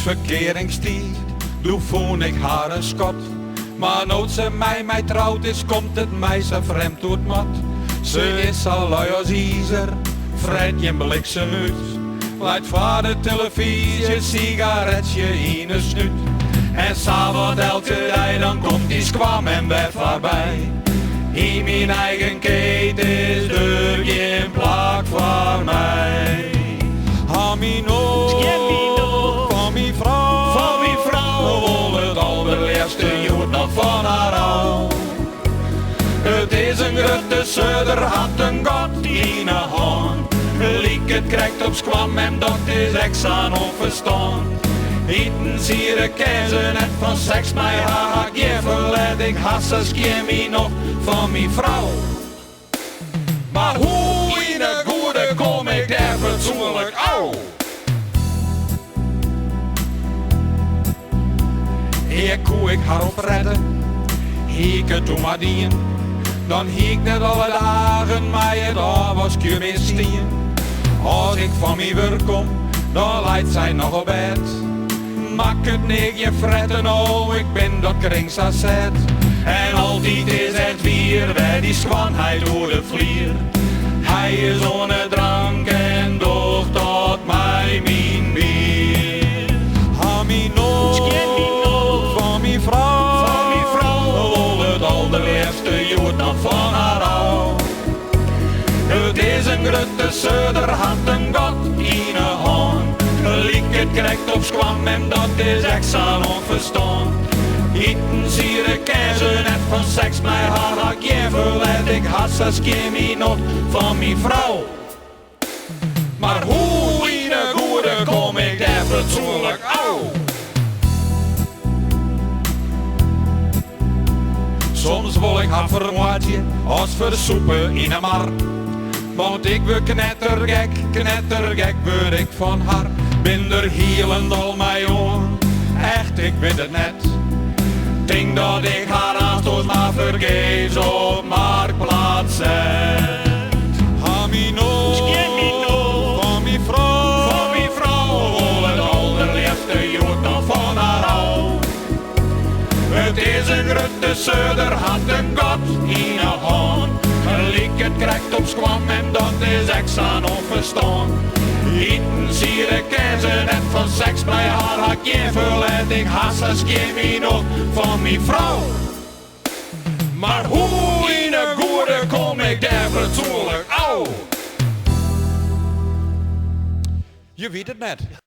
verkeringstijd, doe voel ik haar een schot. Maar nooit ze mij trouwt is, komt het mij zo vreemd door het mat. Ze is al lui als ijzer, vrijt je bliksem uit. Leidt voor de televisie, een sigaretje in een snuit. En s'avonds elke dag, dan komt die squam en bed voorbij. In mijn eigen keten is er geen plak voor mij. Hamino, van mijn vrouw, wil het allerlaatste jood nog van haar al. Het is een grote zuider, had een god in een hand. Liek het krijgt op squam en dat is extra onverstaan. Eten zieren keizer net van seks, mij haar geverlet. Ik hasse me nog van mijn vrouw. Maar hoe in de goede kom ik daar fatsoenlijk au? Hier koe ik haar op redden, hiek het toen maar dien. Dan hiek net alle dagen, maar het al was je meer stien. Als ik van mijn werk kom, dan leidt zij nog op bed. Mak het niet, je fretten, oh, ik ben dat kringsaset. En altijd is het weer bij die schwanheid door de vlier. Hij is ohne drank en doch tot mij mijn bier. Hamino, van mijn vrouw, wil het allerlaatste jood nog van haar al. Het is een grote zuider, had een god in een hand. Liek het krijgt op squam en dat is extra onverstaan. Eten zieren keizer net van seks, mij haar geverlet. Ik hasse me nog van mijn vrouw. Maar hoe in de goede kom ik daar fatsoenlijk au? Soms wil ik haar verwaadje als versoepen in een mar. Want ik word knettergek word ik van haar. Ben er hielend al mijn oren, echt ik weet het net. Denk dat ik haar aanstoot maar vergeefs op marktplaats zet. Hamino, van mijn vrouw, wil het allerlaatste jood nog van haar al. Het is een grote zuider, had een god in een hand. Liek het krijgt op squam en dat is extra onverstaan. Eten zieren keizer net van seks, bij haar geverlet. Ik hasse me nog van mijn vrouw. Maar hoe in de goede kom ik daar fatsoenlijk au? Je weet het net.